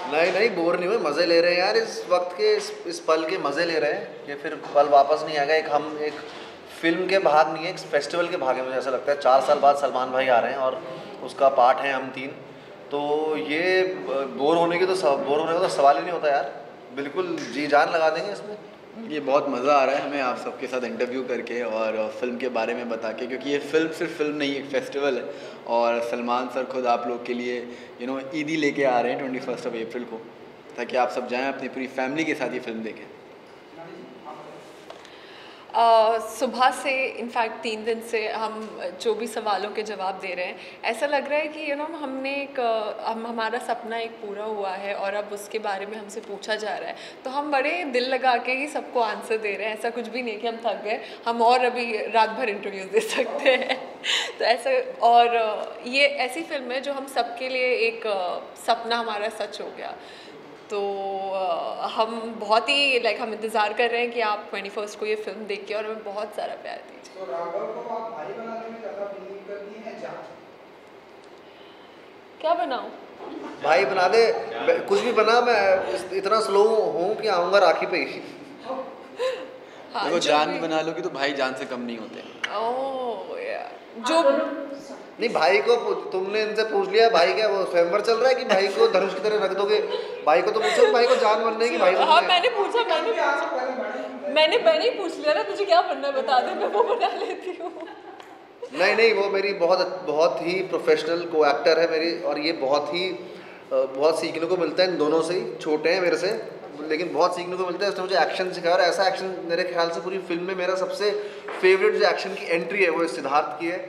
नहीं नहीं, बोर नहीं हुए, मज़े ले रहे हैं यार इस वक्त के, इस पल के मज़े ले रहे हैं कि फिर पल वापस नहीं आएगा। एक हम एक फिल्म के भाग नहीं है, एक फेस्टिवल के भाग है। मुझे ऐसा लगता है 4 साल बाद सलमान भाई आ रहे हैं और उसका पार्ट है हम तीन। तो ये बोर होने का तो सवाल ही नहीं होता यार, बिल्कुल जी जान लगा देंगे इसमें। ये बहुत मज़ा आ रहा है हमें आप सबके साथ इंटरव्यू करके और फ़िल्म के बारे में बता के, क्योंकि ये फ़िल्म सिर्फ फ़िल्म नहीं, एक फेस्टिवल है। और सलमान सर खुद आप लोग के लिए ईदी लेके आ रहे हैं 21 अप्रैल को, ताकि आप सब जाएं अपनी पूरी फैमिली के साथ ये फ़िल्म देखें। सुबह से इनफैक्ट 3 दिन से हम जो भी सवालों के जवाब दे रहे हैं, ऐसा लग रहा है कि हमने हमारा सपना एक पूरा हुआ है और अब उसके बारे में हमसे पूछा जा रहा है, तो हम बड़े दिल लगा के ही सबको आंसर दे रहे हैं। ऐसा कुछ भी नहीं कि हम थक गए, हम और अभी रात भर इंटरव्यूज दे सकते हैं। तो ऐसा, और ये ऐसी फिल्म है जो हम सबके लिए एक सपना हमारा सच हो गया। तो हम बहुत ही हम इंतज़ार कर रहे हैं कि आप 21 को ये फिल्म देखिए और हमें बहुत सारा प्यार दीजिए। तो राघव को आप भाई बनाने में ज़्यादा बिलीव करती हैं या क्या बनाऊं? भाई बना दे, कुछ भी बना, मैं इतना स्लो हूँ कि आऊँगा राखी पे ही। हाँ, देखो जान भी बना लोगी तो भाई जान से कम नहीं होते। ओह यार, जो नहीं, भाई को तुमने इनसे पूछ लिया, भाई क्या वो स्वयंवर चल रहा है कि भाई को धनुष की तरह रख दोगे? भाई को तो पूछो, भाई को जान बनने की, भाई हाँ मैंने पूछा, मैंने ही पूछ लिया ना, तुझे क्या बनना बता दे, मैं वो बना लेती हूँ। नहीं नहीं, वो मेरी बहुत ही प्रोफेशनल को एक्टर है मेरी, और ये बहुत सीखने को मिलता है इन दोनों से ही। छोटे हैं मेरे से लेकिन बहुत सीखने को मिलता है। उसने मुझे एक्शन सिखाया और ऐसा एक्शन मेरे ख्याल से पूरी फिल्म में मेरा सबसे फेवरेट जो एक्शन की एंट्री है वो सिद्धार्थ की है।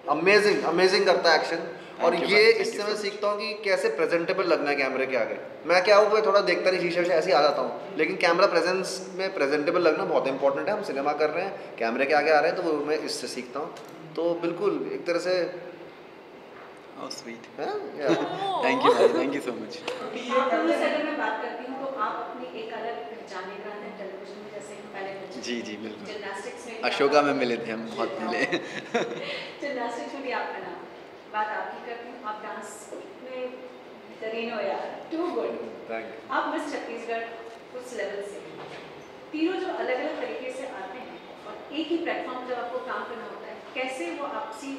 अमेजिंग करता है एक्शन, और ये इससे मैं सीखता हूँ कि कैसे प्रेजेंटेबल लगना है कैमरे के आगे। मैं क्या हूँ, मैं थोड़ा देखता नहीं, शीशे से ऐसे ही आ जाता हूँ, लेकिन कैमरा प्रेजेंस में प्रेजेंटेबल लगना बहुत इंपॉर्टेंट है। हम सिनेमा कर रहे हैं, कैमरे के आगे आ रहे हैं, तो वो मैं इससे सीखता हूँ। तो बिल्कुल एक तरह से sweet, thank you so much. अगर मैं बात करती हूँ तो आप अपनी एक अलग पहचान लेकर आते हैं टेलीविजन में, जैसे पहले जी बिल्कुल, जिम्नास्टिक्स में अशोका में मिले थे हम बहुत पहले। जिम्नास्टिक्स में भी आपका नाम, बात आपकी करती हूँ, आप डांस में तरीन हो यार, टू गुड। आप मिस छत्तीसगढ़ उस लेवल से, तीनों जो अलग अलग तरीके से आते हैं और एक ही प्लेटफॉर्म जब आपको काम करना होता है, कैसे वो आपसी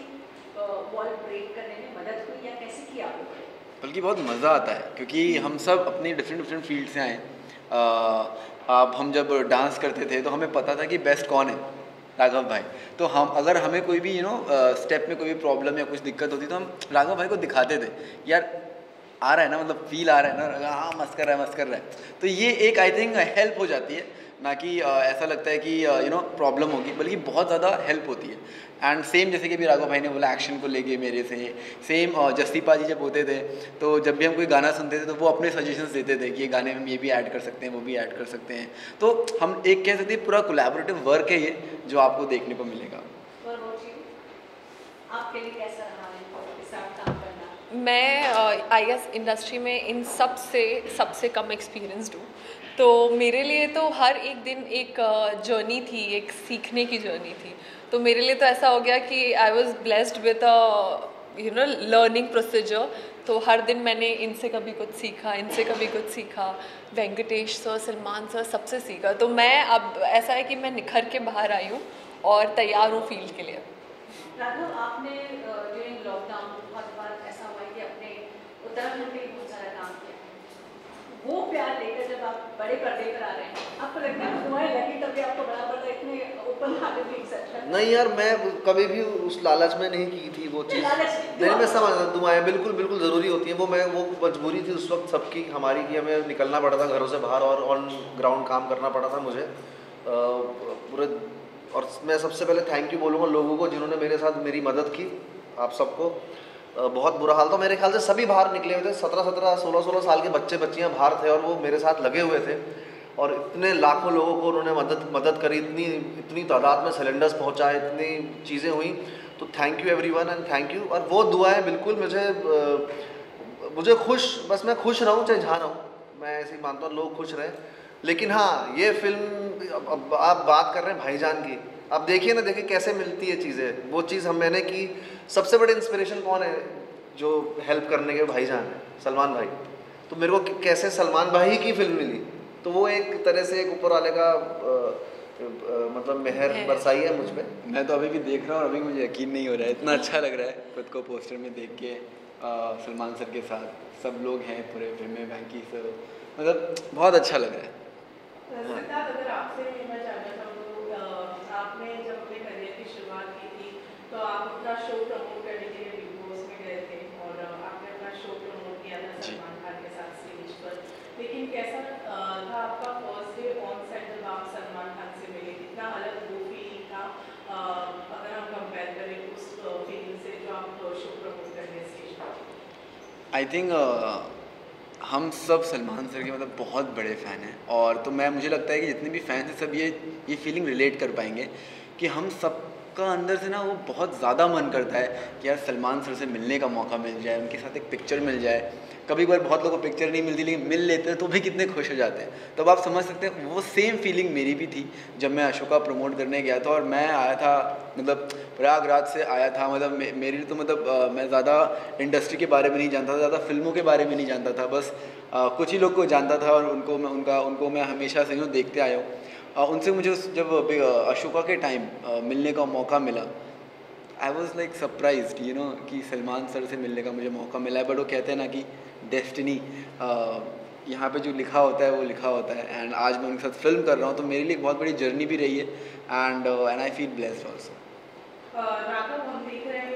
वॉल ब्रेक करने में मदद हुई या कैसे किया आपने? बल्कि बहुत मज़ा आता है, क्योंकि हम सब अपनी डिफरेंट फील्ड से आए। अब हम जब डांस करते थे तो हमें पता था कि बेस्ट कौन है, राघव भाई। तो अगर हमें कोई भी स्टेप में कोई भी प्रॉब्लम या कुछ दिक्कत होती तो हम राघव भाई को दिखाते थे, यार आ रहा है ना, मतलब फील आ रहा है ना, हाँ मस्त कर रहा है। तो ये एक आई थिंक हेल्प हो जाती है, ना कि ऐसा लगता है कि प्रॉब्लम होगी, बल्कि बहुत ज़्यादा हेल्प होती है। एंड सेम जैसे कि भी राघव भाई ने बोला एक्शन को लेके मेरे से, सेम जस्तीपा जी जब होते थे तो जब भी हम कोई गाना सुनते थे तो वो अपने सजेशंस देते थे कि ये गाने में ये भी ऐड कर सकते हैं, वो भी ऐड कर सकते हैं। तो हम एक कह सकते हैं पूरा कोलैबोरेटिव वर्क है ये, जो आपको देखने को मिलेगा। आपके लिए कैसा रहा इनके साथ काम करना? मैं आई गेस इंडस्ट्री में इन सबसे कम एक्सपीरियंस्ड हूँ, तो मेरे लिए तो हर एक दिन एक जर्नी थी, एक सीखने की जर्नी थी। तो मेरे लिए तो ऐसा हो गया कि I was blessed with learning procedure. तो हर दिन मैंने इनसे कभी कुछ सीखा, इनसे कभी कुछ सीखा, वेंकटेश सर, सलमान सर, सबसे सीखा। तो मैं अब ऐसा है कि मैं निखर के बाहर आई हूँ और तैयार हूँ फील्ड के लिए। राघव, आपने ड्यूरिंग लॉकडाउन बहुत बार ऐसा हुआ कि अपने उत्तराखंड में बहुत सारा काम किया, वो प्यार लेकर जब आप बड़े पर्दे पर आ रहे हैं, आपको लगता है दुआएं लगी तभी आपको बड़ा पर्दा इतने ओपन हार्टेड भी एक्सेप्ट करना? नहीं यार, मैं कभी भी उस लालच में नहीं की थी वो चीज़। नहीं, मैं समझ रहा हूँ, दुआएं बिल्कुल ज़रूरी होती हैं। वो मजबूरी थी उस वक्त सबकी, हमारी, कि हमें निकलना पड़ा था घरों से बाहर और ऑन ग्राउंड काम करना पड़ा था मुझे पूरे। और मैं सबसे पहले थैंक यू बोलूँगा लोगों को जिन्होंने मेरे साथ मेरी मदद की, आप सबको। बहुत बुरा हाल था, मेरे ख्याल से सभी बाहर निकले हुए थे, 17 16 साल के बच्चे बच्चियाँ बाहर थे और वो मेरे साथ लगे हुए थे, और इतने लाखों लोगों को उन्होंने मदद करी, इतनी तादाद में सिलेंडर्स पहुँचाए, इतनी चीज़ें हुई। तो thank you everyone and thank you. और वो दुआएं बिल्कुल मुझे बस मैं खुश रहूँ चाहे जहाँ रहूँ, मैं ऐसे ही मानता हूँ, लोग खुश रहें। लेकिन हाँ, ये फिल्म, अब आप बात कर रहे हैं भाईजान की, अब देखिए ना, देखिए कैसे मिलती है चीज़ें। वो चीज़ मैंने की, सबसे बड़े इंस्पिरेशन कौन है जो हेल्प करने के? भाईजान है, सलमान भाई। तो मेरे को कैसे सलमान भाई की फिल्म मिली, तो वो एक तरह से एक ऊपर वाले का मतलब मेहर बरसाई है मुझ पे। मैं तो अभी भी देख रहा हूँ और अभी मुझे यकीन नहीं हो रहा है, इतना अच्छा लग रहा है खुद को पोस्टर में देख के। सलमान सर के साथ सब लोग हैं पूरे फिल्म में, बैंकी सर, मतलब बहुत अच्छा लग रहा है। सिद्धार्थ, अगर आपसे मैं जानना चाहूँ, आपने जब अपने करियर की शुरुआत की थी तो आप अपना शो प्रमोट करने के लिए बिग बॉस में गए थे और आपने अपना शो प्रमोट किया था सलमान खान के साथ स्टेज पर, लेकिन कैसा था आपका फर्स्ट डे ऑन सेट जब आप सलमान खान से मिले? कितना अलग वो फीलिंग था अगर हम कंपेयर करें उस फीलिंग से जो आप शो प्रमोट करने स्टेज पर? आई थिंक हम सब सलमान सर के मतलब बहुत बड़े फ़ैन हैं, और तो मुझे लगता है कि जितने भी फैंस हैं सब ये फीलिंग रिलेट कर पाएंगे कि हम सबका अंदर से ना वो बहुत ज़्यादा मन करता है कि यार सलमान सर से मिलने का मौका मिल जाए, उनके साथ एक पिक्चर मिल जाए। कभी कभार बहुत लोगों को पिक्चर नहीं मिलती, लेकिन मिल लेते हैं तो भी कितने खुश हो जाते हैं। तब आप समझ सकते हैं वो सेम फीलिंग मेरी भी थी जब मैं अशोका प्रमोट करने गया था। और मैं आया था मतलब प्रयागराज से आया था, मतलब मेरी तो मतलब मैं ज़्यादा इंडस्ट्री के बारे में नहीं जानता था, ज़्यादा फिल्मों के बारे में नहीं जानता था, बस कुछ ही लोग को जानता था और उनको मैं हमेशा से देखते आया हूँ। उनसे मुझे जब अशोका के टाइम मिलने का मौका मिला, आई वॉज लाइक सरप्राइज्ड कि सलमान सर से मिलने का मुझे मौका मिला है। बट वो कहते हैं ना कि डेस्टिनी, यहाँ पे जो लिखा होता है वो लिखा होता है। एंड आज मैं उनके साथ फिल्म कर रहा हूँ, तो मेरे लिए एक बहुत बड़ी जर्नी भी रही है। And I feel blessed also. Raghav, हम देख रहे हैं,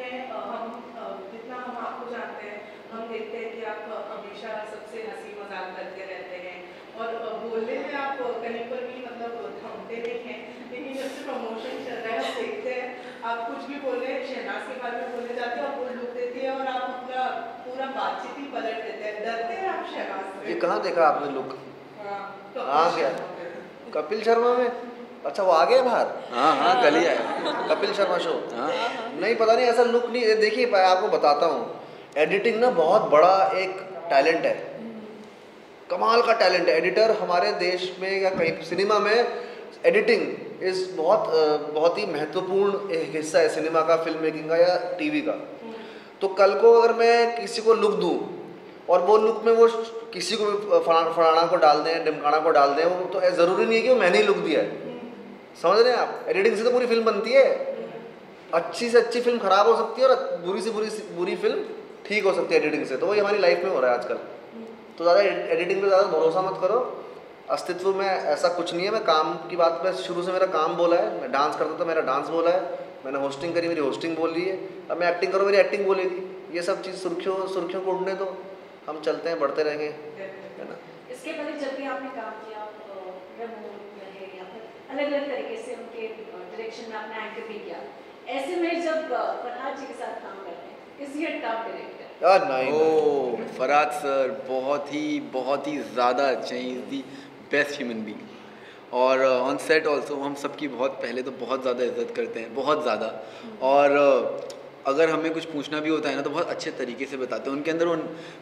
जितना हम आपको जानते हैं, हम देखते हैं कि आप हमेशा सबसे हंसी मजाक करते रहते हैं और बोलने में आप कहीं पर भी मतलब थमते नहीं हैं। लेकिन जब से प्रमोशन चल रहा है हम देखते हैं आप कुछ भी बोल रहे हैं, शहनाज के बारे में बोलने जाते हैं और वो लुक देती है और आप अपना पूरा बातचीत ही पलट देते हैं। डरते हैं आप शहनाज से? ये कहाँ देखा आपने लुक? हाँ क्या कपिल शर्मा में? अच्छा वो आ गया बाहर? हाँ कल ही आया कपिल शर्मा शो। हाँ नहीं पता नहीं, ऐसा लुक नहीं। देखिए आपको बताता हूँ, एडिटिंग ना बहुत बड़ा एक टैलेंट है, कमाल का टैलेंट है। एडिटर हमारे देश में या कहीं सिनेमा में एडिटिंग इस बहुत ही महत्वपूर्ण एक हिस्सा है सिनेमा का, फिल्म मेकिंग का या टीवी का। तो कल को अगर मैं किसी को लुक दूँ और वो लुक में वो किसी को भी फलाना को डाल दें, डिमकाना को डाल दें, वो तो ज़रूरी नहीं है कि वो मैंने ही लुक दिया है। समझ रहे हैं आप? एडिटिंग से तो पूरी फिल्म बनती है। अच्छी से अच्छी फिल्म खराब हो सकती है और बुरी से बुरी फिल्म ठीक हो सकती है एडिटिंग से। तो वही हमारी लाइफ में हो रहा है आजकल। तो ज़्यादा एडिटिंग पे ज़्यादा भरोसा मत करो। अस्तित्व में ऐसा कुछ नहीं है। मैं काम की बात पे शुरू से मेरा काम बोला है, मैं डांस करता था मेरा डांस बोला है, मैंने होस्टिंग करी मेरी होस्टिंग बोल रही है, अब मैं एक्टिंग करूँ मेरी एक्टिंग बोलेगी। ये सब चीज़ सुर्खियों को उड़ने दो, हम चलते हैं बढ़ते रहेंगे, है ना। इसके पहले जब भी आपने काम किया अलग अलग तरीके से उनके डायरेक्शन में आपने एंकर भी किया, ऐसे में जब फरहाद जी के साथ काम करते हैं, is he a top director? यार नहीं, फरहाद सर बहुत ही ज़्यादा अच्छे हैं, is the best human being. और ऑन सेट ऑल्सो हम सबकी पहले तो बहुत ज़्यादा इज्जत करते हैं, बहुत ज़्यादा। और अगर हमें कुछ पूछना भी होता है ना तो बहुत अच्छे तरीके से बताते हैं। उनके अंदर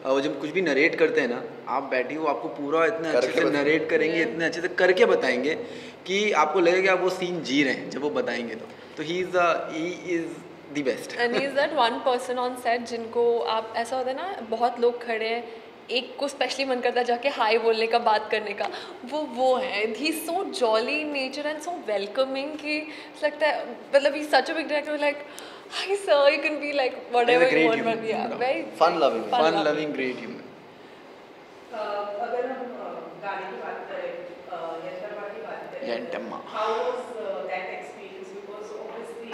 वो जब कुछ भी नरेट करते हैं ना, आप बैठी हो आपको पूरा इतने अच्छे से नरेट करेंगे, इतने अच्छे से करके बताएंगे कि आपको लगेगा कि आप वो सीन जी रहे हैं जब वो बताएंगे। तो ही is the best. And he is that one person on set जिनको आप, ऐसा होता है ना बहुत लोग खड़े हैं, एक को स्पेशली मन करता है जाके हाई बोलने का, बात करने का, वो है। He is so jolly in nature and so welcoming कि लगता है मतलब he such a big director, like hi sir, you can be like whatever you want, but yeah, very fun loving great human. अगर हम गाने की बात करें, यंतम्मा की बात करें, यंतम्मा, how was that experience? Because obviously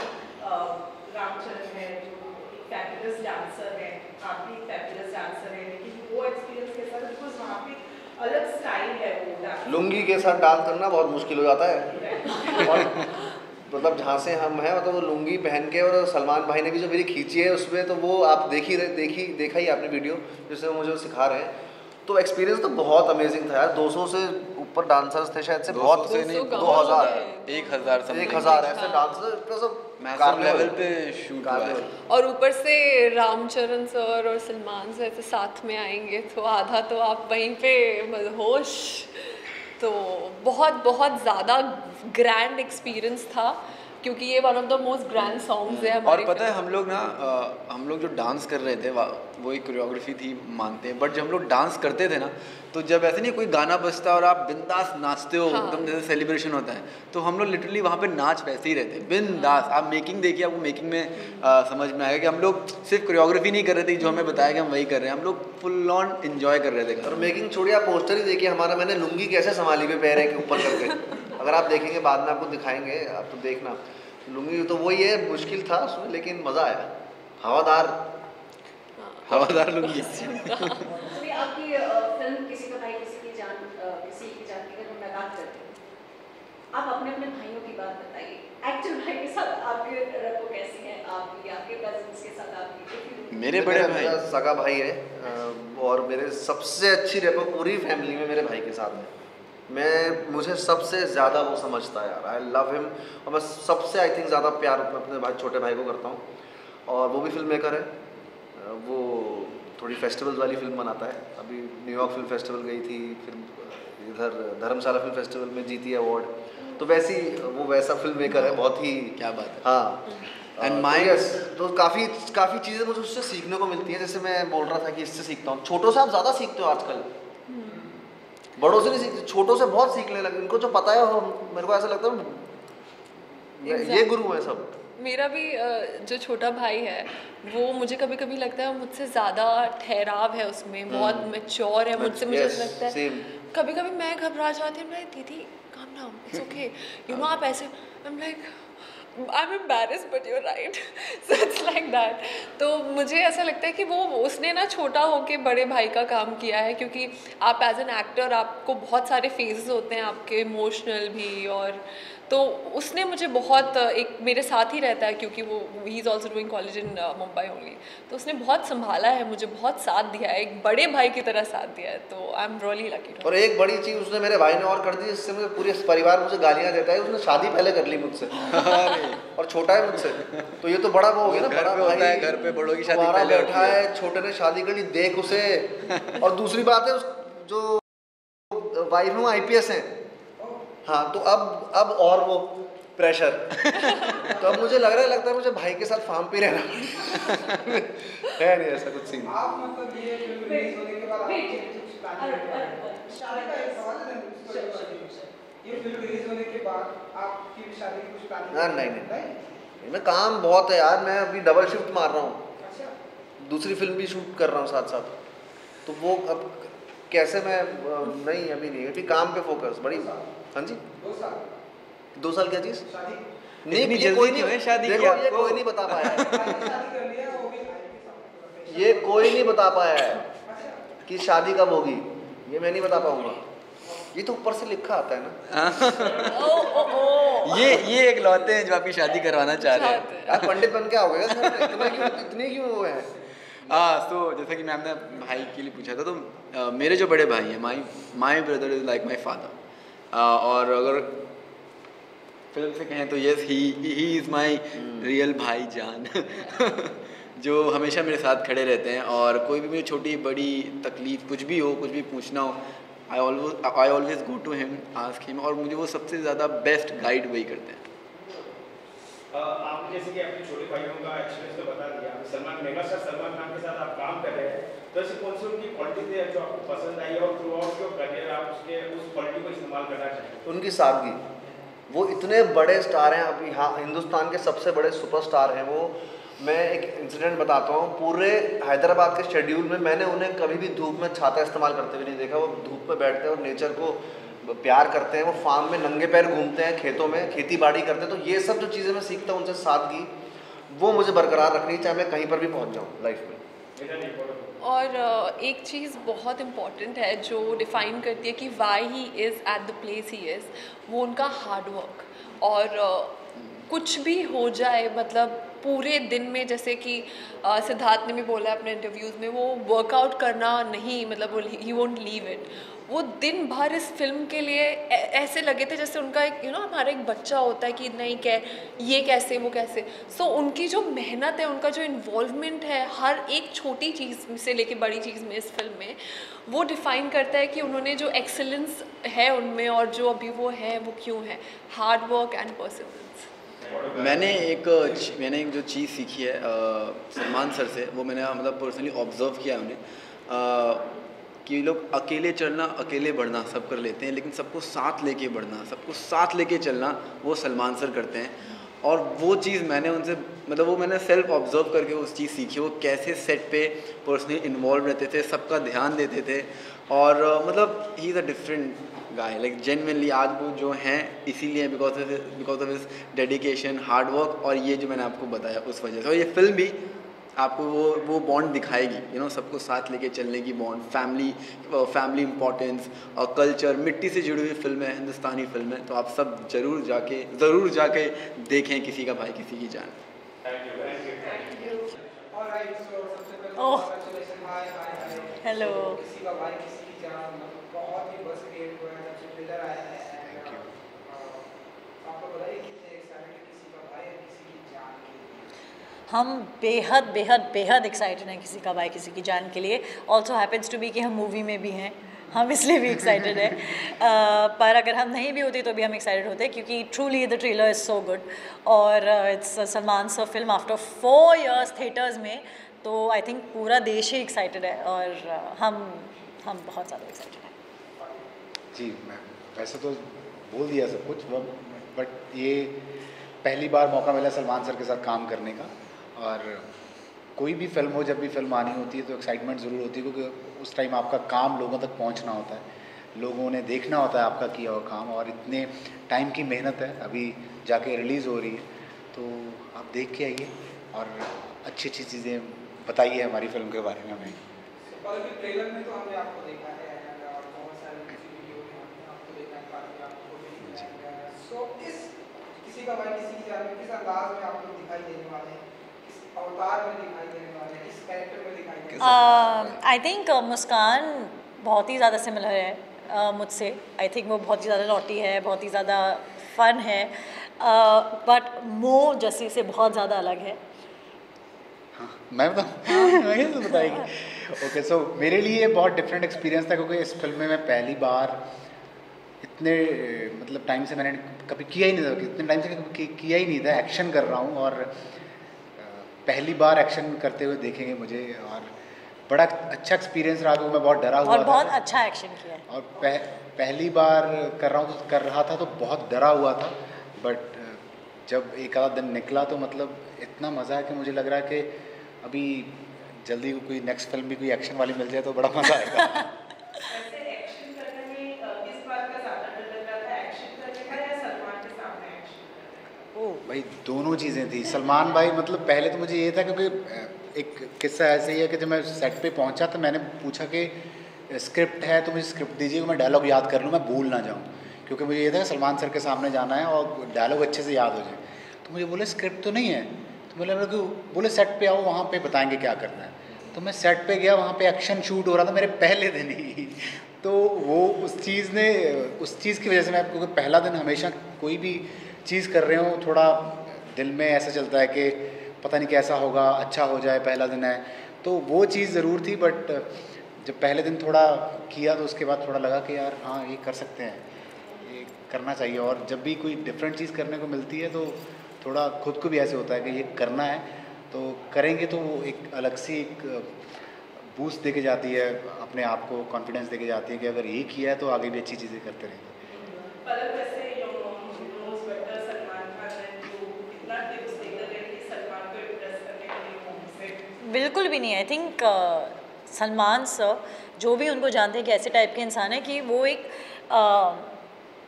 Ramcharan है जो फैबुलस डांसर है, आप भी फैबुलस डांसर है, लेकिन वो एक्सपीरियंस के साथ बिकॉज वहाँ पे अलग स्टाइल है वो डांस। लुंगी के साथ डांस करना बहुत मुश्किल हो जाता है। और मतलब जहाँ से हम हैं, मतलब वो लुंगी पहन के, और सलमान भाई ने भी जो मेरी खींची है उसमें, तो वो आप देखा ही आपने वीडियो जिससे वो मुझे सिखा रहे हैं। तो एक्सपीरियंस तो बहुत अमेजिंग था यार। 200 से ऊपर डांसर्स थे शायद से, बहुत से नहीं 2000 1000 ऐसे डांसर मैसिव लेवल पे शूट हुआ है। और ऊपर से रामचरण सर और सलमान सर ऐसे साथ में आएंगे तो आधा तो आप वहीं पे मदहोश। तो बहुत ज़्यादा ग्रैंड एक्सपीरियंस था। क्योंकि ये one of the most grand songs है और पता है हम लोग जो डांस कर रहे थे वो एक कोरियोग्राफी थी मानते हैं, बट जब हम लोग डांस करते थे ना तो जब ऐसे नहीं कोई गाना बजता और आप बिंदास नाचते हो एकदम जैसे सेलिब्रेशन होता है, तो हम लोग लिटरली वहाँ पे नाच वैसे ही रहते बिंदास। आप मेकिंग देखिए, आपको मेकिंग में समझ में आएगा कि हम लोग सिर्फ कोरियोग्राफी नहीं कर रहे थे जो हमें बताया कि हम वही कर रहे हैं, हम लोग फुल ऑन एंजॉय कर रहे थे। और मेकिंग छोड़िए, आप पोस्टर ही देखिए हमारा, मैंने लुंगी कैसे संभाली हुई पैर के ऊपर करके, अगर आप देखेंगे बाद में आपको दिखाएंगे, आप तो देखना लुंगी तो वही है, मुश्किल था उसमें लेकिन मज़ा आया, हवादार लुंगी। चलिए आपकी फिल्म किसी का भाई किसी की जान की अगर हम बात करते हैं, आप अपने अपने भाइयों की बात बताइए, एक्चुअल भाई के साथ आपकी रैपो कैसी है, आपके कजिन्स के साथ आपकी? मेरे बड़े भाई सगा भाई है, और मेरे सबसे अच्छी रैपो पूरी फैमिली में मेरे भाई के साथ है। मुझे सबसे ज़्यादा वो समझता है यार, आई लव हिम, और मैं सबसे आई थिंक ज़्यादा प्यार अपने छोटे भाई को करता हूँ, और वो भी फिल्म मेकर है, वो थोड़ी फेस्टिवल्स वाली फिल्म बनाता है, अभी न्यूयॉर्क फिल्म फेस्टिवल गई थी, फिर इधर धर्मशाला फिल्म फेस्टिवल में जीती अवार्ड, तो वैसा फिल्म मेकर है, बहुत ही क्या बात है। हाँ एंड तो काफ़ी चीज़ें मुझे उससे सीखने को मिलती हैं, जैसे मैं बोल रहा था कि इससे सीखता हूँ, छोटों से आप ज़्यादा सीखते हो आजकल, बड़ों से नहीं सीखते, छोटों से बहुत सीखने लगे, इनको जो पता है मेरे को ऐसा लगता है ये गुरु है सब। मेरा भी जो छोटा भाई है वो मुझे कभी कभी लगता है मुझसे ज़्यादा ठहराव है उसमें, बहुत मैच्योर है मुझसे, मुझे लगता है कभी कभी मैं घबरा जाती हूँ, दीदी calm down, it's okay, you know आप ऐसे, I am like I'm embarrassed but you're right so it's like that। तो मुझे ऐसा लगता है कि वो उसने ना छोटा होके बड़े भाई का काम किया है, क्योंकि आप एज एन एक्टर आपको बहुत सारे फेजेस होते हैं आपके, इमोशनल भी, और तो उसने मुझे बहुत एक मेरे साथ ही रहता है, क्योंकि वो he is also doing college in Mumbai only, तो उसने बहुत संभाला है मुझे, बहुत साथ दिया है, एक बड़े भाई की तरह साथ दिया है, तो आई एम रियली लकी। और एक बड़ी चीज़ उसने मेरे भाई ने और कर दी, जिससे मुझे पूरे परिवार मुझे गालियाँ देता है, उसने शादी पहले कर ली मुझसे और छोटा है मुझसे, तो ये तो बड़ा वो हो गया ना, बड़ा भाई घर पे बड़ों की शादी पहले बैठा है, छोटे ने शादी कर ली, देख उसे। और दूसरी बात है जो वाइफ में IPS हैं, हाँ, तो अब और वो प्रेशर तो अब मुझे लगता है मुझे भाई के साथ फार्म पे रहना है, नहीं ऐसा कुछ सीन। आप मतलब ये फिल्म रिलीज होने के बाद ये फिल्म रिलीज होने के बाद आपकी शादी की कुछ प्लानिंग? नहीं, मैं काम बहुत है यार, मैं अभी डबल शिफ्ट मार रहा हूँ, दूसरी फिल्म भी शूट कर रहा हूँ साथ साथ, तो वो अब कैसे मैं नहीं, अभी नहीं, अभी काम पे फोकस। बड़ी हाँ जी, 2 साल क्या चीज़ नहीं, ये कोई नहीं है शादी की, ये कोई नहीं बता पाया है ये कोई नहीं बता पाया है कि शादी कब होगी, ये मैं नहीं बता पाऊंगा, ये तो ऊपर से लिखा आता है ना। ये एक लौते हैं जो आपकी शादी करवाना चाह रहे हैं। यार पंडित बन के आओगे इतने क्यों हुए हैं? तो जैसा कि मैम ने भाई के लिए पूछा था, तो मेरे जो बड़े भाई हैं, my brother is like my father, और अगर फिल्म से कहें तो yes he is my real भाई जान जो हमेशा मेरे साथ खड़े रहते हैं, और कोई भी मुझे छोटी बड़ी तकलीफ़ कुछ भी हो, कुछ भी पूछना हो, I always go to him, ask him, और मुझे वो सबसे ज़्यादा बेस्ट गाइड वही करते हैं। आपने जैसे कि अपने छोटे भाइयों का एक्सपीरियंस तो बता दिया, मेगास्टार सलमान खान के साथ आप काम कर रहे हैं, तो ऐसी कौन सी उनकी क्वालिटी थी जो आपको पसंद आई और थ्रू आउट योर करियर आप उस क्वालिटी को इस्तेमाल करना चाहिए? उनकी सादगी, वो इतने बड़े स्टार हैं अभी, हाँ, हिंदुस्तान के सबसे बड़े सुपरस्टार हैं वो। मैं एक इंसिडेंट बताता हूँ, पूरे हैदराबाद के शेड्यूल में मैंने उन्हें कभी भी धूप में छाता इस्तेमाल करते हुए नहीं देखा। वो धूप में बैठते हैं और नेचर को प्यार करते हैं, वो फार्म में नंगे पैर घूमते हैं, खेतों में खेती बाड़ी करते हैं। तो ये सब जो चीज़ें मैं सीखता हूँ उनसे, सादगी, वो मुझे बरकरार रखनी, चाहे मैं कहीं पर भी पहुँच जाऊँ लाइफ में। और एक चीज़ बहुत इम्पॉर्टेंट है जो डिफ़ाइन करती है कि why he is at the place he is, वो उनका हार्ड वर्क। और कुछ भी हो जाए, मतलब पूरे दिन में, जैसे कि सिद्धार्थ ने भी बोला अपने इंटरव्यूज़ में, वो वर्कआउट करना नहीं, मतलब ही वोंट लीव इट। वो दिन भर इस फिल्म के लिए ऐसे लगे थे जैसे उनका एक हमारा एक बच्चा होता है कि नहीं ये कैसे वो कैसे। सो उनकी जो मेहनत है, उनका जो इन्वॉल्वमेंट है हर एक छोटी चीज़ से लेके बड़ी चीज़ में इस फिल्म में, वो डिफ़ाइन करता है कि उन्होंने जो एक्सेलेंस है उनमें और जो अभी वो है वो क्यों है। Hard work and perseverance. मैंने एक जो चीज़ सीखी है सलमान सर से, वो मैंने मतलब पर्सनली ऑब्जर्व किया है उन्हें, कि लोग अकेले चलना अकेले बढ़ना सब कर लेते हैं, लेकिन सबको साथ लेके बढ़ना, सबको साथ लेके चलना वो सलमान सर करते हैं। और वो चीज़ मैंने उनसे मतलब वो मैंने सेल्फ ऑब्जर्व करके उस चीज़ सीखी, वो कैसे सेट पे पर्सनली इन्वॉल्व रहते थे, सबका ध्यान देते थे। और मतलब he is a different guy, like genuinely आज वो जो हैं इसीलिए because of his dedication, hard work, और ये जो मैंने आपको बताया उस वजह से। और ये फिल्म भी आपको वो बॉन्ड दिखाएगी, यू नो, सबको साथ लेके चलने की बॉन्ड, फैमिली इंपॉर्टेंस और कल्चर, मिट्टी से जुड़ी हुई फिल्म है, हिंदुस्तानी फिल्म है, तो आप सब ज़रूर जाके देखें किसी का भाई किसी की जान। हेलो। किसी का भाई किसी की जान, बहुत ही बस क्रिएट हुआ है जब से ट्रेलर आया है। आपको बताइए कितने एक्साइटेड किसी का भाई और किसी की जान के लिए? हम बेहद एक्साइटेड हैं किसी का भाई किसी की जान के लिए। ऑल्सो हैपेंस टू बी कि हम मूवी में भी हैं, हम इसलिए भी एक्साइटेड हैं। पर अगर हम नहीं भी होते तो भी हम एक्साइटेड होते, क्योंकि truly the trailer is so good. और it's Salman sir film after 4 years theatres में, तो आई थिंक पूरा देश ही एक्साइटेड है, और हम बहुत ज़्यादा एक्साइटेड हैं। जी, मैं वैसे तो बोल दिया सब कुछ, बट ये पहली बार मौका मिला सलमान सर के साथ काम करने का। और कोई भी फिल्म हो, जब भी फिल्म आनी होती है तो एक्साइटमेंट ज़रूर होती है, क्योंकि उस टाइम आपका काम लोगों तक पहुंचना होता है, लोगों ने देखना होता है आपका किया हुआ काम, और इतने टाइम की मेहनत है, अभी जाके रिलीज़ हो रही है, तो आप देख के आइए और अच्छी चीज़ें बताइए हमारी फिल्म के बारे में हमें। ट्रेलर में तो हमने आपको देखा है और बहुत सारे वीडियो में हमने आपको देखा है। सो इस किसी का भाई किसी की जान में किस अंदाज में आप लोग दिखाई देने वाले हैं, किस अवतार में दिखाई देने वाले हैं, किस कैरेक्टर में दिखाई देने वाले हैं? आई थिंक मुस्कान बहुत ही ज़्यादा सिमिलर है मुझसे। आई थिंक वो बहुत ही ज़्यादा नॉटी है, बहुत ही ज़्यादा फ़न है, बट मो जैसे से बहुत ज़्यादा अलग है। मैं बताऊँ? मैं कैसे बताएगी? ओके, सो मेरे लिए बहुत डिफरेंट एक्सपीरियंस था, क्योंकि इस फिल्म में मैं पहली बार इतने मतलब टाइम से मैंने कभी किया ही नहीं था, इतने टाइम से कभी किया ही नहीं था, एक्शन कर रहा हूँ, और पहली बार एक्शन करते हुए देखेंगे मुझे, और बड़ा अच्छा एक्सपीरियंस रहा, क्योंकि मैं बहुत डरा हुआ था। और बहुत अच्छा एक्शन किया है। और पहली बार कर रहा था तो बहुत डरा हुआ था, बट जब एक आधा दिन निकला तो मतलब इतना मज़ा है कि मुझे लग रहा है कि अभी जल्दी कोई नेक्स्ट फिल्म भी कोई एक्शन वाली मिल जाए तो बड़ा मज़ा आएगा। वैसे एक्शन करने में किस बात का ज़्यादा डर लग रहा था, एक्शन करने का या सलमान के सामने एक्शन करने का? ओ भाई, दोनों चीज़ें थी। सलमान भाई मतलब पहले तो मुझे ये था, क्योंकि एक किस्सा ऐसे ही है कि जब मैं सेट पे पहुंचा तो मैंने पूछा कि स्क्रिप्ट है तो मुझे स्क्रिप्ट दीजिए, मैं डायलॉग याद कर लूँ, मैं भूल ना जाऊँ, क्योंकि मुझे ये था कि सलमान सर के सामने जाना है और डायलॉग अच्छे से याद हो जाए। तो मुझे बोले स्क्रिप्ट तो नहीं है, तो मुझे लगा कि बोले सेट पे आओ, वहाँ पे बताएंगे क्या करना है। तो मैं सेट पे गया, वहाँ पे एक्शन शूट हो रहा था मेरे पहले दिन ही। तो वो उस चीज़ की वजह से मैं, क्योंकि पहला दिन हमेशा कोई भी चीज़ कर रहे हो थोड़ा दिल में ऐसा चलता है कि पता नहीं कैसा होगा, अच्छा हो जाए, पहला दिन है, तो वो चीज़ ज़रूर थी। बट जब पहले दिन थोड़ा किया तो उसके बाद थोड़ा लगा कि यार हाँ ये कर सकते हैं, ये करना चाहिए। और जब भी कोई डिफरेंट चीज़ करने को मिलती है तो थोड़ा खुद को भी ऐसे होता है कि ये करना है, तो करेंगे तो वो एक अलग सी एक बूस्ट देके जाती है, अपने आप को कॉन्फिडेंस देके जाती है कि अगर ये किया है तो आगे भी अच्छी चीज़ें करते रहेंगे। बिल्कुल भी नहीं। आई थिंक सलमान सर जो भी उनको जानते हैं कि ऐसे टाइप के इंसान है कि वो एक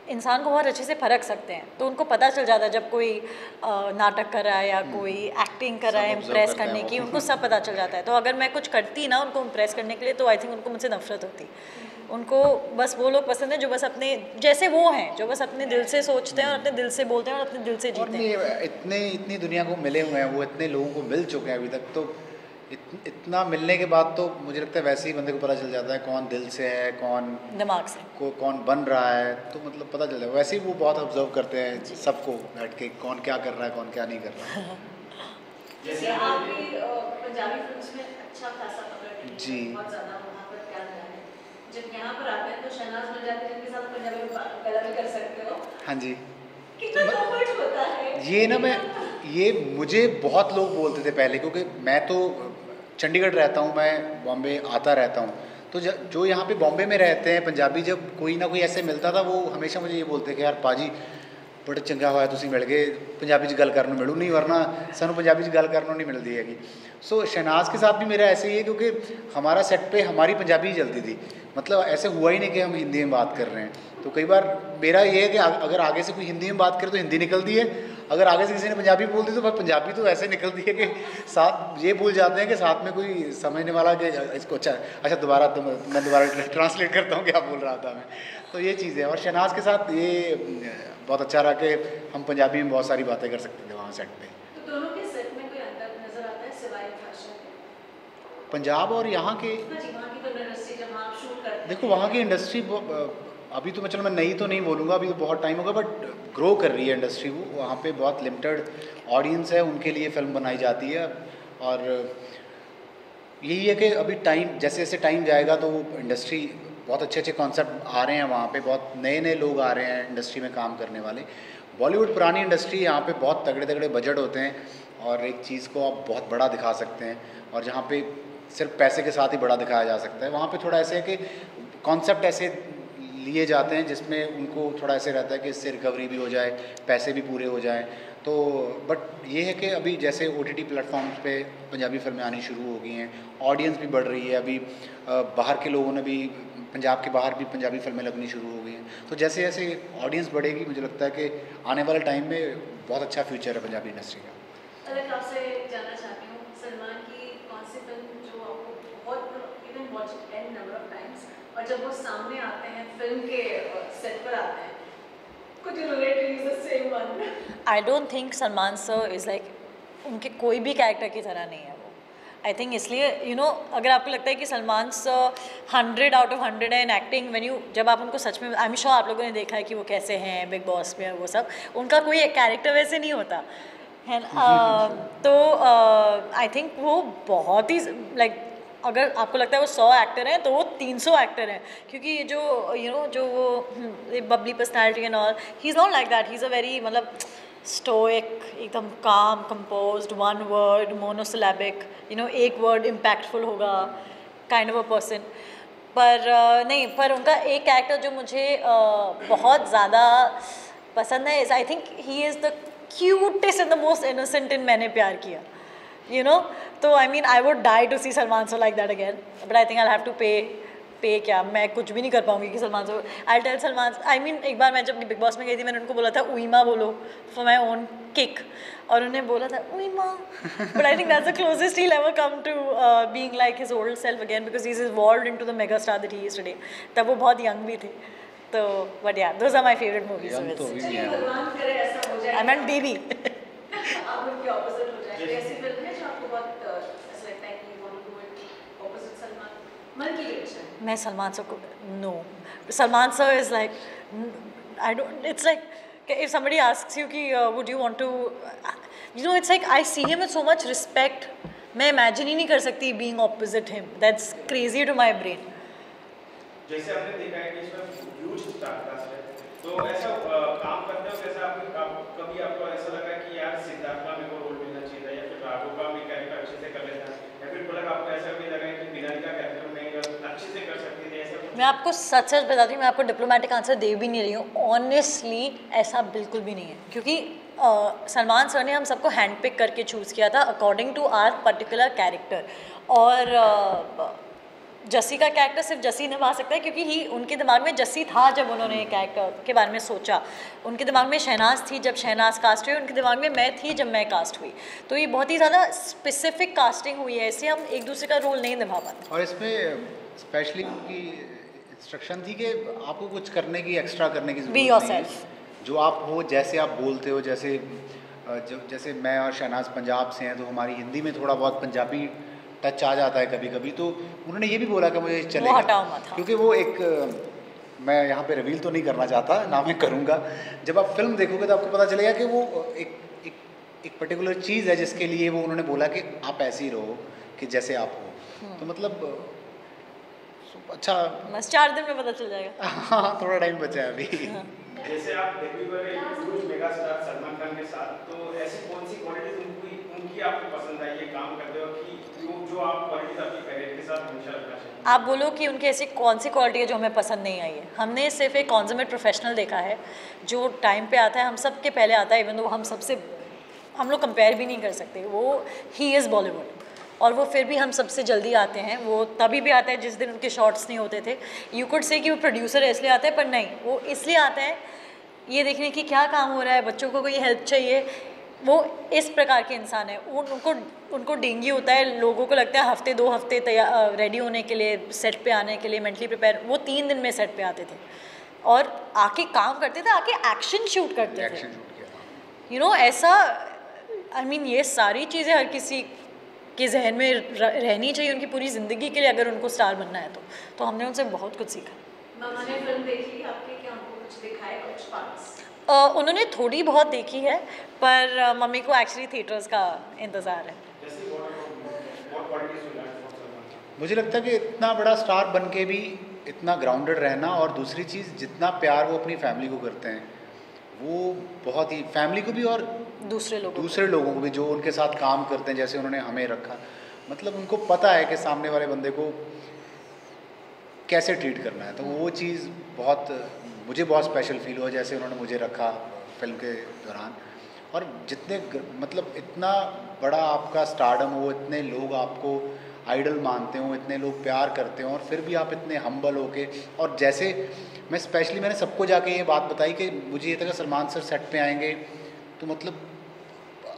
इंसान को बहुत अच्छे से परख सकते हैं। तो उनको पता चल जाता है जब कोई नाटक कर रहा है या कोई एक्टिंग कर रहा है इम्प्रेस करने की, उनको सब पता चल जाता है। तो अगर मैं कुछ करती ना उनको इम्प्रेस करने के लिए, तो आई थिंक उनको मुझसे नफरत होती। उनको बस वो लोग पसंद है जो बस अपने जैसे वो हैं, जो बस अपने दिल से सोचते हैं और अपने दिल से बोलते हैं और अपने दिल से जीते हैं। इतनी दुनिया को मिले हुए हैं, वो इतने लोगों को मिल चुके हैं अभी तक, तो इतना मिलने के बाद तो मुझे लगता है वैसे ही बंदे को पता चल जाता है कौन दिल से है, कौन दिमाग से, कौन बन रहा है, तो मतलब पता चल जाता है। वैसे ही वो बहुत ऑब्जर्व करते हैं सबको बैठ के, कौन क्या कर रहा है, कौन क्या नहीं कर रहा है। जैसे आप भी पंजाबी फिल्म्स में अच्छा खासा पकड़ रहे हैं, जी बहुत ज़्यादा वहाँ पर क्या है, जब यहाँ पर आते हैं तो शहनाज मिल जाती है जिनके साथ पंजाबी गला भी कर सकते हो। हाँ जी, कितना कंफर्ट होता है। ये ना ये मुझे बहुत लोग बोलते थे पहले, क्योंकि मैं तो चंडीगढ़ रहता हूँ, मैं बॉम्बे आता रहता हूँ, तो जो यहाँ पे बॉम्बे में रहते हैं पंजाबी, जब कोई ना कोई ऐसे मिलता था वो हमेशा मुझे ये बोलते कि यार पाजी बड़ा चंगा होया तुसीं मिल गए, पंजाबी च गल करन नूं मिलू, नहीं वरना सानू पंजाबी च गल करन नूं नहीं मिलती हैगी। सो शहनाज के साथ भी मेरा ऐसे ही है, क्योंकि हमारा सेट पे हमारी पंजाबी ही चलती थी, मतलब ऐसे हुआ ही नहीं कि हम हिंदी में बात कर रहे हैं। तो कई बार मेरा ये है कि अगर आगे से कोई हिंदी में बात करे तो हिंदी निकलती है, अगर आगे से किसी ने पंजाबी बोल दी तो पंजाबी तो ऐसे निकलती है कि साथ ये भूल जाते हैं कि साथ में कोई समझने वाला कि इसको अच्छा दोबारा मैं दोबारा ट्रांसलेट करता हूँ क्या बोल रहा था मैं। तो ये चीज़ है, और शहनाज के साथ ये बहुत अच्छा रहा कि हम पंजाबी में बहुत सारी बातें कर सकते थे वहाँ सेट पे। तो दोनों के सेट में कोई अंतर नजर आता है सिवाय भाषा के? पंजाब और यहाँ के, वहाँ की तो इंडस्ट्री जब आप शूट करते हैं, देखो वहाँ की इंडस्ट्री अभी तो मैं नई तो नहीं बोलूँगा, अभी तो बहुत टाइम होगा, बट ग्रो कर रही है इंडस्ट्री। वो वहाँ पे बहुत लिमिटेड ऑडियंस है, उनके लिए फ़िल्म बनाई जाती है। और यही है कि अभी टाइम जैसे जैसे टाइम जाएगा तो इंडस्ट्री बहुत अच्छे अच्छे कॉन्सेप्ट आ रहे हैं वहाँ पे, बहुत नए नए लोग आ रहे हैं इंडस्ट्री में काम करने वाले। बॉलीवुड पुरानी इंडस्ट्री, यहाँ पे बहुत तगड़े तगड़े बजट होते हैं और एक चीज़ को आप बहुत बड़ा दिखा सकते हैं, और जहाँ पे सिर्फ पैसे के साथ ही बड़ा दिखाया जा सकता है, वहाँ पे थोड़ा ऐसे है कि कॉन्सेप्ट ऐसे लिए जाते हैं जिसमें उनको थोड़ा ऐसे रहता है कि इससे रिकवरी भी हो जाए, पैसे भी पूरे हो जाएं। तो बट ये है कि अभी जैसे OTT प्लेटफॉर्म्स पे पंजाबी फिल्में आनी शुरू हो गई हैं, ऑडियंस भी बढ़ रही है, अभी बाहर के लोगों ने भी, पंजाब के बाहर भी पंजाबी फिल्में लगनी शुरू हो गई हैं। तो जैसे जैसे ऑडियंस बढ़ेगी, मुझे लगता है कि आने वाले टाइम में बहुत अच्छा फ्यूचर है पंजाबी इंडस्ट्री का। अलग आपसे जानना चाहती हूँ, सलमान की कौन सी फिल्म जो आपको बहुत even watch it an number of times, और जब वो सामने आते हैं फिल्म के सेट पर आते हैं, could you relate to use the same one? I don't think Salman sir is like उनके कोई भी कैरेक्टर की तरह नहीं है वो। आई थिंक इसलिए अगर आपको लगता है कि सलमान सर 100 आउट ऑफ 100 है इन एक्टिंग, जब आप उनको सच में, आई एम श्योर आप लोगों ने देखा है कि वो कैसे हैं बिग बॉस में, वो सब उनका कोई कैरेक्टर वैसे नहीं होता है तो आई थिंक वो बहुत ही लाइक, अगर आपको लगता है वो 100 एक्टर हैं तो वो 300 एक्टर हैं, क्योंकि जो जो वो Babli personality and all, he is not like that, he is a very मतलब स्टोइक, एकदम काम, कंपोज्ड, वन वर्ड, मोनोसिलेबिक, एक वर्ड इम्पैक्टफुल होगा, काइंड ऑफ अ पर्सन। पर नहीं, पर उनका एक कैरेक्टर जो मुझे बहुत ज़्यादा पसंद है, I think he is the cutest and the most innocent in Maine Pyar Kiya, तो I mean I would die to see Salman sir like that again, but I think I have to pay क्या, मैं कुछ भी नहीं कर पाऊंगी कि Salman sir, I tell Salman, I mean एक बार मैं जब बिग बॉस में गई थी, मैंने उनको बोला था उईमा बोलो फॉर माई ओन किक, और उन्होंने बोला था उईमा, but I think that's the closest he ever come to being like his old self again, because he is evolved into the mega star that he is today. तब वो बहुत young भी थे, तो but yeah those are my favourite movies. I mean baby आप उनके opposite हो जाए, ऐसी फिल्म है जो आपको बहुत ऐसा लगता है कि you want to do it opposite Salman? मन की इच्छा मैं सलमान सर को no, Salman sir is like I don't, it's like if somebody asks you कि would you want to, it's like I see him with so much respect, मैं imagine ही नहीं कर सकती being opposite him, that's crazy to my brain। जैसे आपने देखा है कि इसमें ह्यूज स्टार कास्ट है, तो ऐसा काम करते हो जैसे कभी आपको ऐसा लगा कि यार सिद्धार्थ का मेरे को रोल मिलना चाहिए, या फिर राघव का भी कैरेक्टर अच्छे से कर लेता, या फिर मतलब आपको ऐसा भी लगा कि बिना का कैरेक्टर मैं अच्छे से कर सकती थी, ऐसा? मैं आपको सच बताती हूँ, मैं आपको डिप्लोमेटिक आंसर दे भी नहीं रही हूँ, ऑनेस्टली ऐसा बिल्कुल भी नहीं है, क्योंकि सलमान सर ने हम सबको हैंड पिक करके चूज़ किया था according to our particular character, और जस्सी का कैरेक्टर सिर्फ जस्सी निभा सकता है, क्योंकि उनके दिमाग में जस्सी था जब उन्होंने कैरेक्टर के बारे में सोचा, उनके दिमाग में शहनाज थी जब शहनाज कास्ट हुई, उनके दिमाग में मैं थी जब मैं कास्ट हुई, तो ये बहुत ही ज़्यादा स्पेसिफिक कास्टिंग हुई है, इसलिए हम एक दूसरे का रोल नहीं निभा पाते। और इसमें स्पेशली उनकी इंस्ट्रक्शन थी कि आपको कुछ करने की, एक्स्ट्रा करने की ज़रूरत नहीं है, जो आप हो, जैसे आप बोलते हो, जैसे मैं और शहनाज पंजाब से हैं, तो हमारी हिंदी में थोड़ा बहुत पंजाबी टच आ जाता है कभी कभी, तो उन्होंने ये भी बोला कि मुझे चलेगा, क्योंकि वो एक, मैं यहाँ पे रिवील तो नहीं करना चाहता, ना मैं करूँगा, जब आप फिल्म देखोगे तो आपको पता चलेगा कि वो एक पर्टिकुलर चीज़ है जिसके लिए वो उन्होंने बोला कि आप ऐसे ही रहो कि जैसे आप हो, तो मतलब अच्छा, बस 4 दिन में पता चल जाएगा। हाँ, थोड़ा टाइम बचा है अभी। जैसे आप डेब्यू कर रहे हैं huge mega star Salman Khan के साथ, तो ऐसी कौन सी क्वालिटीज उनकी आपको पसंद आई है काम करते हो कि जो आप क्वालिटीज अपने करियर के साथ हमेशा रखना चाहिए? आप बोलो कि उनकी ऐसी कौन सी क्वालिटी है जो हमें पसंद नहीं आई है। हमने सिर्फ एक कॉन्समेट प्रोफेशनल देखा है जो टाइम पे आता है, हम सब के पहले आता है, इवन दो हम लोग कंपेयर भी नहीं कर सकते। वो ही इज़ बॉलीवुड और वो फिर भी हम सबसे जल्दी आते हैं। वो तभी भी आता है जिस दिन उनके शॉट्स नहीं होते थे। यू कुड से कि वो प्रोड्यूसर है इसलिए आता है, पर नहीं, वो इसलिए आता है ये देखने की क्या काम हो रहा है, बच्चों को कोई हेल्प चाहिए। वो इस प्रकार के इंसान है। उनको डेंगू होता है, लोगों को लगता है हफ्ते 2 हफ्ते तैयार रेडी होने के लिए, सेट पे आने के लिए मेंटली प्रिपेयर। वो 3 दिन में सेट पे आते थे और आके काम करते थे, आके एक्शन शूट करते थे। यू नो ऐसा आई मीन ये सारी चीज़ें हर किसी के जहन में रहनी चाहिए उनकी पूरी ज़िंदगी के लिए, अगर उनको स्टार बनना है तो हमने उनसे बहुत कुछ सीखा। मम्मा ने फिल्म देखी आपके, क्या हमको कुछ दिखाए, कुछ पार्ट्स? उन्होंने थोड़ी बहुत देखी है, पर मम्मी को एक्चुअली थिएटर्स का इंतज़ार है। मुझे लगता है कि इतना बड़ा स्टार बन के भी इतना ग्राउंडेड रहना, और दूसरी चीज़ जितना प्यार वो अपनी फैमिली को करते हैं, वो बहुत ही, फैमिली को भी और दूसरे लोगों को भी जो उनके साथ काम करते हैं, जैसे उन्होंने हमें रखा। मतलब उनको पता है कि सामने वाले बंदे को कैसे ट्रीट करना है। तो वो चीज़ मुझे बहुत स्पेशल फील हुआ जैसे उन्होंने मुझे रखा फिल्म के दौरान। और जितने मतलब इतना बड़ा आपका स्टारडम हो, इतने लोग आपको आइडल मानते हो, इतने लोग प्यार करते हो, और फिर भी आप इतने हम्बल होके, और जैसे मैंने सबको जाके ये बात बताई कि मुझे ये था कि सलमान सर सेट पे आएंगे तो मतलब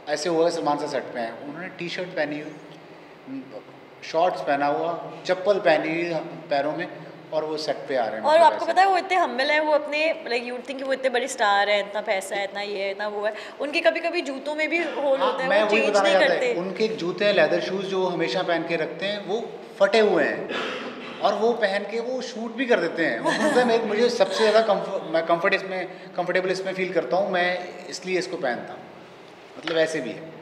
ऐसे हुआ सलमान सर सेट पे आए, उन्होंने टी शर्ट पहनी हुई, शॉर्ट्स पहना हुआ, चप्पल पहनी हुई पैरों में, और वो सेट पे आ रहे हैं। और आपको पता है वो इतने हम्बल हैं, वो अपने लाइक यू थिंक वो इतने बड़े स्टार है, इतना पैसा है, इतना ये है, इतना वो है, उनके कभी कभी जूतों में भी होल होता है, वो चेंज नहीं करते। उनके जूते लेदर शूज़ जो हमेशा पहन के रखते हैं वो फटे हुए हैं, और वो पहन के वो शूट भी कर देते हैं। मुझे सबसे ज़्यादा मैं कंफर्टेबल इसमें फील करता हूँ, मैं इसलिए इसको पहनता हूँ। मतलब ऐसे भी है।